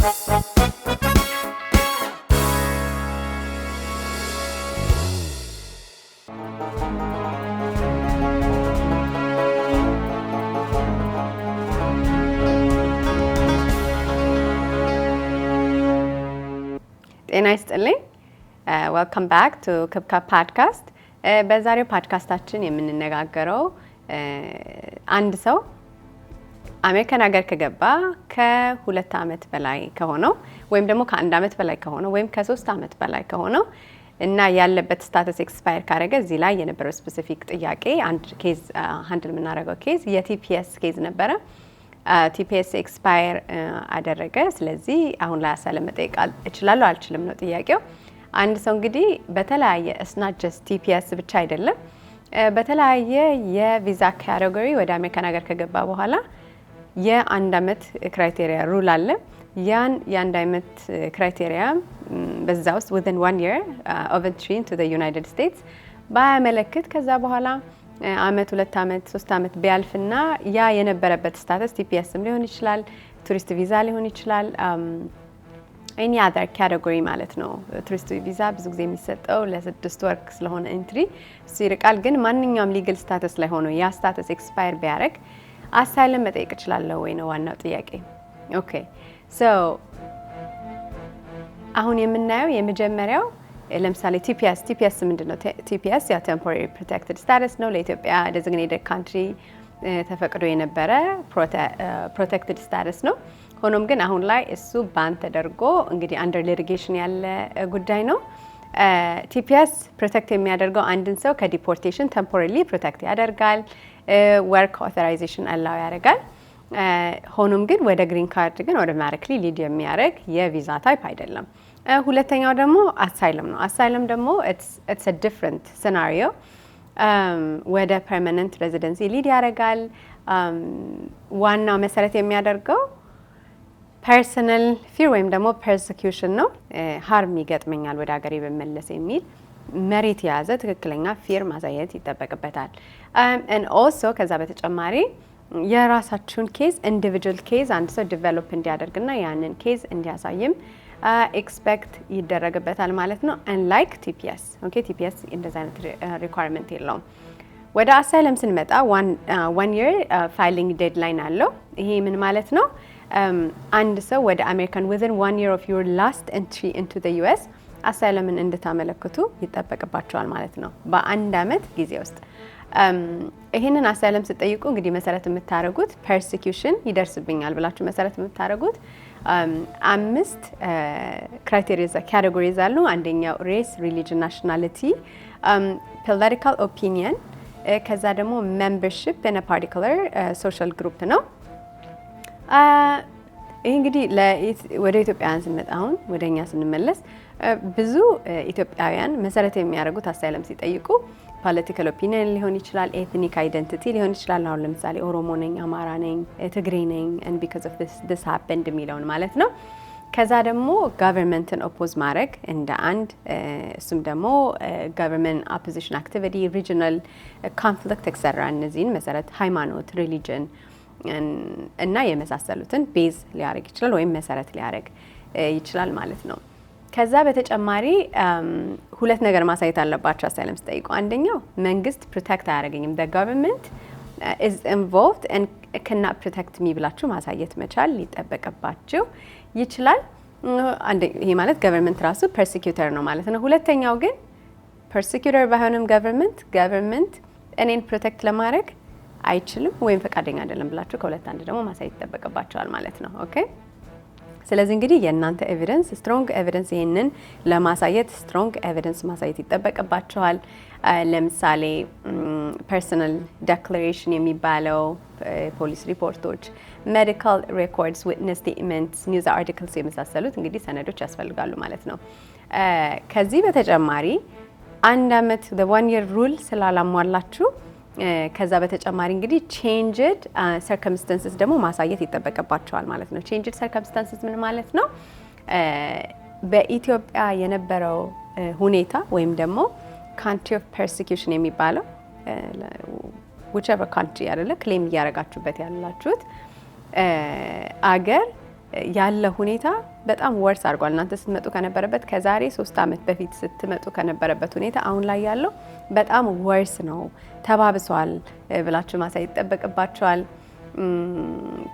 ጤና ይስጥልኝ። ዌልካም ባክ ቱ ክብካብ ፖድካስት። በዛሬው ፖድካስታችን የምንነጋገረው አንድ ሰው አሜሪካን ሀገር ከገባ ከ2 ዓመት በላይ ከሆነው ወይም ደግሞ ከ1 ዓመት በላይ ከሆነው ወይም ከ3 ዓመት በላይ ከሆነው እና ያለበት ስታተስ ኤክስፓየር ካደረገ እዚህ ላይ የነበረው ስፔሲፊክ ጥያቄ አንድ ኬዝ ሃንድል የምናደርገው ኬዝ የቲፒኤስ ኬዝ ነበረ። ቲፒኤስ ኤክስፓየር አደረገ። ስለዚህ አሁን ላይ አሳይለም መጠየቅ እችላለሁ አልችልም ነው ጥያቄው። አንድ ሰው እንግዲህ በተለያየ እስናት ጀስት ቲፒኤስ ብቻ አይደለም፣ በተለያየ የቪዛ ካቴጎሪ ወደ አሜሪካን ሀገር ከገባ በኋላ የ1 ዓመት ክራይቴሪያ ሩል አለ። ያን የ1 ዓመት ክራይቴሪያ በዛ ውስጥ within 1 year of entry into the United States ባያመለክት ከዛ በኋላ አመት 2 ዓመት 3 ዓመት ቢያልፍና ያ የነበረበት ስታተስ ቲፒኤስም ሊሆን ይችላል፣ ቱሪስት ቪዛ ሊሆን ይችላል፣ any other category ማለት ነው። ቱሪስት ቪዛ ብዙ ጊዜ የሚሰጠው ለ6 ወር ስለሆነ ኤንትሪ ሲርቃል። ግን ማንኛውም ሊጋል ስታተስ ላይ ሆኖ ያ ስታተስ ኤክስፓየር ቢያደርግ አሳይለም መጠየቅ እችላለሁ ወይ ነው ዋናው ጥያቄ። ኦኬ ሶ አሁን የምናየው የመጀመሪያው ለምሳሌ ቲፒኤስ ምንድነው? ቲፒኤስ ያ ቴምፖራሪ ፕሮቴክትድ ስታተስ ነው። ለኢትዮጵያ ዴዚግኔትድ ካንትሪ ተፈቅዶ የነበረ ፕሮቴክትድ ስታተስ ነው። ሆኖም ግን አሁን ላይ እሱ ባን ተደርጎ እንግዲህ አንደር ሊቲጌሽን ያለ ጉዳይ ነው። ቲፒኤስ ፕሮቴክት የሚያደርገው አንድን ሰው ከዲፖርቴሽን ቴምፖራሪ ፕሮቴክት ያደርጋል፣ ወርክ ኦቶራይዜሽን አላው ያደርጋል። ሆኖም ግን ወደ ግሪን ካርድ ግን ኦቶማቲክሊ ሊድ የሚያደርግ የቪዛ ታይፕ አይደለም። ሁለተኛው ደግሞ አሳይለም ነው። አሳይለም ደግሞ it's a different scenario ወደ permanent residency ሊድ ያደርጋል። ዋናው መሰረት የሚያደርገው personal fear ወይም ደግሞ persecution ነው። harm ይገጥመኛል ወደ ሀገሬ በመለስ የሚል መሬት የያዘ ትክክለኛ ፊር ማሳየት ይጠበቅበታል። and also ከዛ በተጨማሪ የራሳችሁን ኬዝ ኢንዲቪጁዋል ኬዝ አንድ ሰው ዲቨሎፕ እንዲያደርግና ያንን ኬዝ እንዲያሳይም ኤክስፔክት ይደረግበታል ማለት ነው። unlike ቲፒኤስ ኦኬ ቲፒኤስ እንደዛ አይነት ሪኳየርመንት የለውም። ወደ አሳይለም ስንመጣ 1 year ፋይሊንግ ዴድላይን አለው። ይሄ ምን ማለት ነው? አንድ ሰው ወደ አሜሪካን within 1 year of your last entry into the US አሳይለምን እንድታመለክቱ ይጠበቅባቸዋል ማለት ነው በ1 ዓመት ጊዜ ውስጥ። ይሄንን አሳይለም ስትጠይቁ እንግዲህ መሰረት የምታደርጉት ፐርሲኪዩሽን ይደርስብኛል ብላችሁ መሰረት የምታደርጉት 5 ክራይቴሪያስ ካቴጎሪዝ አሉ። አንደኛው ሬስ፣ ሪሊጅን፣ ናሽናሊቲ፣ ፖለቲካል ኦፒኒየን፣ ከዛ ደግሞ ሜምበርሺፕ ኢን አ ፓርቲኩላር ሶሻል ግሩፕ ነው። ይህ እንግዲህ ወደ ኢትዮጵያውያን ስንመጣ አሁን ወደኛ ስንመለስ ብዙ ኢትዮጵያውያን መሰረት የሚያደርጉት አሳይለም ሲጠይቁ ፖለቲካል ኦፒኒየን ሊሆን ይችላል፣ ኤትኒክ አይደንቲቲ ሊሆን ይችላል። አሁን ለምሳሌ ኦሮሞ ነኝ፣ አማራ ነኝ፣ ትግሬ ነኝ and because of this happened የሚለውን ማለት ነው። ከዛ ደግሞ ገቨርንመንትን ኦፖዝ ማድረግ እንደ አንድ እሱም ደግሞ ገቨርንመንት ኦፖዚሽን አክቲቪቲ፣ ሪጂናል ኮንፍሊክት ኤክሰትራ እነዚህን መሰረት ሃይማኖት፣ ሪሊጅን እና የመሳሰሉትን ቤዝ ሊያደርግ ይችላል ወይም መሰረት ሊያደርግ ይችላል ማለት ነው። ከዛ በተጨማሪ 2 ነገር ማሳየት አለባቸው አሳይለም ሲጠይቁ። አንደኛው መንግስት ፕሮቴክት አያደርገኝም the government is involved and cannot protect me ብላችሁ ማሳየት መቻል ሊጠበቅባችሁ ይችላል። ይሄ ማለት ገቨርንመንት ራሱ ፐርሲኪዩተር ነው ማለት ነው። ሁለተኛው ግን ፐርሲኪዩተር ባይሆንም ገቨርንመንት እኔን ፕሮቴክት ለማድረግ አይችልም ወይም ፈቃደኛ አይደለም ብላችሁ ከሁለት አንድ ደግሞ ማሳየት ይጠበቅባችኋል ማለት ነው። ኦኬ ስለዚህ እንግዲህ የእናንተ ኤቪደንስ ስትሮንግ ኤቪደንስ ይሄንን ለማሳየት ስትሮንግ ኤቪደንስ ማሳየት ይጠበቅባችኋል። ለምሳሌ ፐርሰናል ዲክላሬሽን የሚባለው ፖሊስ ሪፖርቶች፣ ሜዲካል ሬኮርድስ፣ ዊትነስ ስቴትመንትስ፣ ኒውስ አርቲክልስ የመሳሰሉት እንግዲህ ሰነዶች ያስፈልጋሉ ማለት ነው። ከዚህ በተጨማሪ 1 ዓመት the 1 year rule ስላላሟላችሁ ከዛ በተጨማሪ እንግዲህ changed circumstances ደግሞ ማሳየት ይጠበቅባቸዋል ማለት ነው። changed circumstances ምን ማለት ነው? በኢትዮጵያ የነበረው ሁኔታ ወይም ደግሞ country of persecution የሚባለው whichever country አይደለ ክሌም እያደረጋችሁበት ያላችሁት አገር ያለ ሁኔታ በጣም ወርስ አድርጓል። እናንተ ስትመጡ ከነበረበት ከዛሬ 3 ዓመት በፊት ስትመጡ ከነበረበት ሁኔታ አሁን ላይ ያለው በጣም ወርስ ነው፣ ተባብሷል ብላችሁ ማሳየት ይጠበቅባችኋል።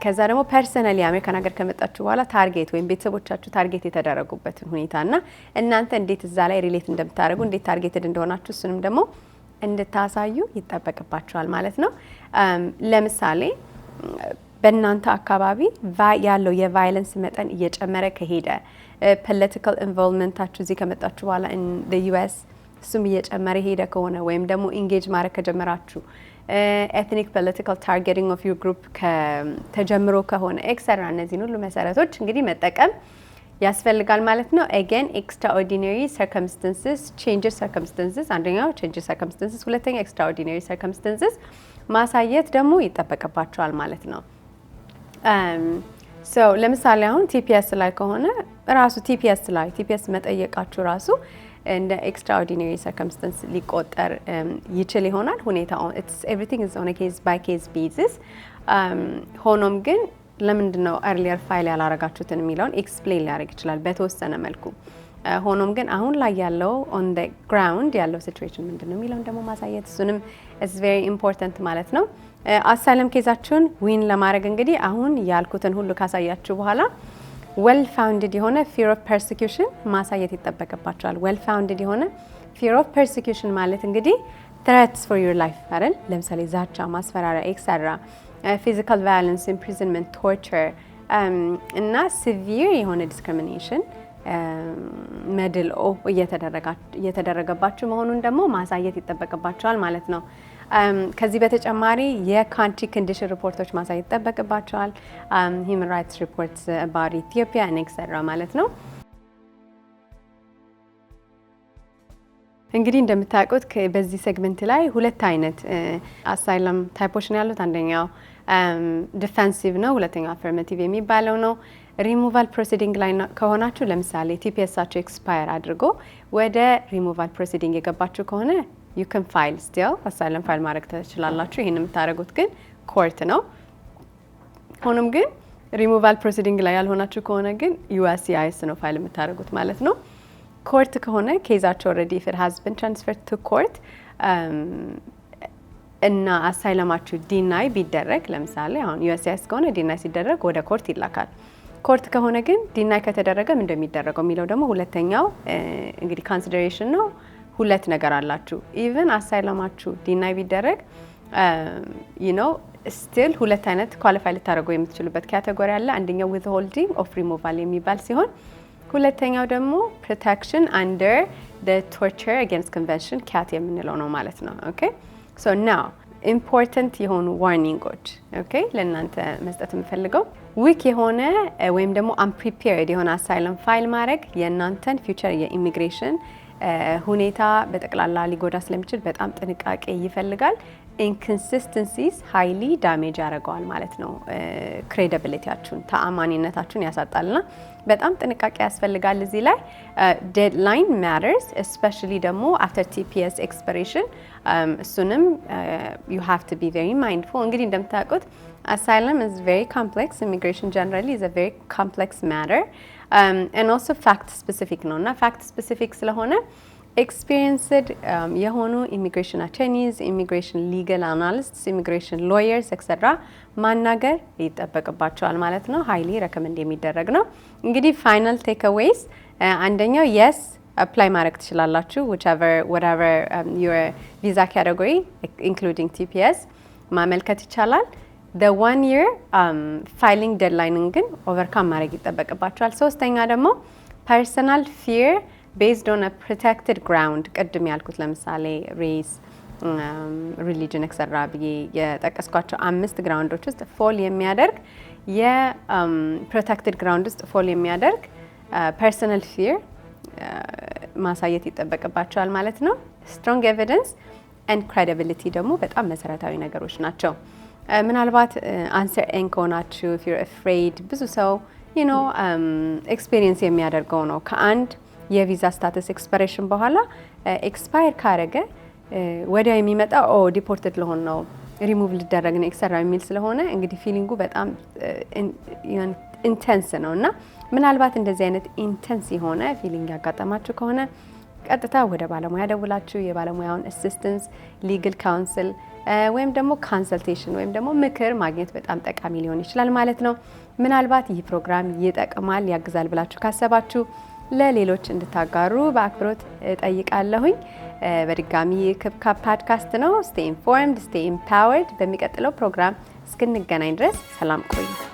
ከዛ ደግሞ ፐርሰናሊ አሜሪካን ሀገር ከመጣችሁ በኋላ ታርጌት ወይም ቤተሰቦቻችሁ ታርጌት የተደረጉበትን ሁኔታና እናንተ እንዴት እዛ ላይ ሪሌት እንደምታደርጉ እንዴት ታርጌትድ እንደሆናችሁ እሱንም ደግሞ እንድታሳዩ ይጠበቅባችኋል ማለት ነው። ለምሳሌ በእናንተ አካባቢ ያለው የቫይለንስ መጠን እየጨመረ ከሄደ ፖለቲካል ኢንቮልቭመንታችሁ እዚህ ከመጣችሁ በኋላ ዩኤስ እሱም እየጨመረ ሄደ ከሆነ ወይም ደግሞ ኢንጌጅ ማድረግ ከጀመራችሁ ኤትኒክ ፖለቲካል ታርጌቲንግ ኦፍ ዩር ግሩፕ ተጀምሮ ከሆነ ኤክስትራ እነዚህን ሁሉ መሰረቶች እንግዲህ መጠቀም ያስፈልጋል ማለት ነው። አገን ኤክስትራኦርዲናሪ ሰርከምስታንስስ ቼንጅስ ሰርከምስታንስስ አንደኛው ቼንጅስ ሰርከምስታንስስ ሁለተኛ ኤክስትራኦርዲናሪ ሰርከምስታንስስ ማሳየት ደግሞ ይጠበቅባቸዋል ማለት ነው። ሶ ለምሳሌ አሁን ቲፒኤስ ላይ ከሆነ ራሱ ቲፒኤስ መጠየቃችሁ ራሱ እንደ ኤክስትራኦርዲናሪ ሰርከምስታንስ ሊቆጠር ይችል ይሆናል። ሁኔታው ኤቭሪቲንግ ኢዝ ኦን ኬዝ ባይ ኬዝ ቤዚስ። ሆኖም ግን ለምንድነው ኤርሊየር ፋይል ያላረጋችሁትን የሚለውን ኤክስፕሌን ሊያደርግ ይችላል በተወሰነ መልኩ። ሆኖም ግን አሁን ላይ ያለው ኦን ዘ ግራውንድ ያለው ሲቹዌሽን ምንድነው የሚለውን ደግሞ ማሳየት እሱንም ኢዝ ቬሪ ኢምፖርታንት ማለት ነው። አሳይለም ኬዛችሁን ዊን ለማድረግ እንግዲህ አሁን ያልኩትን ሁሉ ካሳያችሁ በኋላ ዌል ፋውንድድ የሆነ ፊር ኦፍ ፐርሲኪዩሽን ማሳየት ይጠበቅባቸዋል። ዌል ፋውንድድ የሆነ ፊር ኦፍ ፐርሲኪዩሽን ማለት እንግዲህ ትሬትስ ፎር ዩር ላይፍ አይደል? ለምሳሌ ዛቻ፣ ማስፈራሪያ ኤክስትራ፣ ፊዚካል ቫዮለንስ፣ ኢምፕሪዝንመንት፣ ቶርቸር እና ሲቪር የሆነ ዲስክሪሚኔሽን መድልኦ እየተደረገባችሁ መሆኑን ደግሞ ማሳየት ይጠበቅባቸዋል ማለት ነው። ከዚህ በተጨማሪ የካንትሪ ኮንዲሽን ሪፖርቶች ማሳየት ይጠበቅባቸዋል። ሂውማን ራይትስ ሪፖርትስ አባውት ኢትዮጵያ ኤክስትራ ማለት ነው። እንግዲህ እንደምታውቁት በዚህ ሴግመንት ላይ ሁለት አይነት አሳይለም ታይፖች ነው ያሉት። አንደኛው ዲፌንሲቭ ነው፣ ሁለተኛው አፈርማቲቭ የሚባለው ነው። ሪሙቫል ፕሮሲዲንግ ላይ ከሆናችሁ ለምሳሌ ቲፒኤሳችሁ ኤክስፓየር አድርጎ ወደ ሪሙቫል ፕሮሲዲንግ የገባችሁ ከሆነ you can file still asylum ፋይል ማድረግ ትችላላችሁ። ይሄን የምታደርጉት ግን ኮርት ነው። ሆኖም ግን ሪሙቫል ፕሮሲዲንግ ላይ ያልሆናችሁ ከሆነ ግን USCIS ነው ፋይል የምታደርጉት ማለት ነው። ኮርት ከሆነ ኬዛችሁ already if it has been transferred to court እና አሳይለማችሁ ዲናይ ቢደረግ ለምሳሌ አሁን USCIS ከሆነ ዲናይ ሲደረግ ወደ ኮርት ይላካል። ኮርት ከሆነ ግን ዲናይ ከተደረገ ምን እንደሚደረገው የሚለው ደግሞ ሁለተኛው እንግዲህ ኮንሲደሬሽን ነው። ሁለት ነገር አላችሁ። ኢቭን አሳይለማችሁ ዲናይ ቢደረግ ስቲል ሁለት አይነት ኳሊፋይ ልታደርጉ የምትችሉበት ካቴጎሪ አለ። አንደኛው ዊዝሆልዲንግ ኦፍ ሪሙቫል የሚባል ሲሆን ሁለተኛው ደግሞ ፕሮቴክሽን አንደር ዘ ቶርቸር አጌንስት ኮንቨንሽን ካት የምንለው ነው ማለት ነው። ኦኬ ሶ ናው ኢምፖርታንት የሆኑ ዋርኒንጎች ለእናንተ መስጠት የምፈልገው ዊክ የሆነ ወይም ደግሞ አንፕሪፔርድ የሆነ አሳይለም ፋይል ማድረግ የእናንተን ፊውቸር የኢሚግሬሽን ሁኔታ በጠቅላላ ሊጎዳ ስለሚችል በጣም ጥንቃቄ ይፈልጋል። ኢንኮንሲስተንሲስ ሃይሊ ዳሜጅ ያደርገዋል ማለት ነው። ክሬዲቢሊቲያችሁን ተአማኒነታችሁን ያሳጣልና በጣም ጥንቃቄ ያስፈልጋል። እዚህ ላይ ዴድላይን ማተርስ እስፔሻሊ ደግሞ አፍተር ቲፒኤስ ኤክስፓይሬሽን እሱንም ዩ ሃቭ ቱ ቢ ቬሪ ማይንድፉል። እንግዲህ እንደምታውቁት asylum is very complex. Immigration generally is a very complex matter and also fact specific ነው እና fact specific ስለሆነ experienced የሆኑ immigration attorneys, immigration legal analysts, immigration lawyers etc ማናገር ይጠበቅባቸዋል ማለት ነው። highly recommend የሚደረግ ነው። እንግዲህ final takeaways አንደኛው yes apply ማድረግ ትችላላችሁ whatever your visa category including TPS ማመልከት ይቻላል። the 1 year filing deadline ግን overcome ማድረግ ይጠበቅባቸዋል። ሶስተኛ ደግሞ personal fear based on a protected ground ቅድም ያልኩት ለምሳሌ race, religion etc ብዬ የጠቀስኳቸው 5 ግራውንዶች ውስጥ ፎል የሚያደርግ የፕሮቴክትድ ግራውንድ ውስጥ ፎል የሚያደርግ personal fear ማሳየት ይጠበቅባቸዋል ማለት ነው። strong evidence and credibility ደግሞ በጣም መሰረታዊ ነገሮች ናቸው። ምናልባት አንሰር ኤን ከሆናችሁ if you're afraid ብዙ ሰው ኤክስፒሪየንስ የሚያደርገው ነው። ከአንድ የቪዛ ስታተስ ኤክስፓይሬሽን በኋላ ኤክስፓየር ካረገ ወዲያ የሚመጣው ዲፖርትድ ለሆን ነው ሪሙቭ ሊደረግ ነው ኤክስትራ የሚል ስለሆነ እንግዲህ ፊሊንጉ በጣም ኢንተንስ ነውና ምናልባት እንደዚህ አይነት ኢንተንስ የሆነ ፊሊንግ ያጋጠማችሁ ከሆነ ቀጥታ ወደ ባለሙያ ደውላችሁ የባለሙያውን አሲስታንስ ሊጋል ካውንስል ወይም ደግሞ ኮንሰልቴሽን ወይም ደግሞ ምክር ማግኘት በጣም ጠቃሚ ሊሆን ይችላል ማለት ነው። ምናልባት ይህ ፕሮግራም ይጠቅማል ያግዛል ብላችሁ ካሰባችሁ ለሌሎች እንድታጋሩ በአክብሮት ጠይቃለሁኝ። በድጋሚ ክብካብ ፖድካስት ነው። ስቴይ ኢንፎርምድ፣ ስቴይ ኢምፓወርድ። በሚቀጥለው ፕሮግራም እስክንገናኝ ድረስ ሰላም ቆዩ።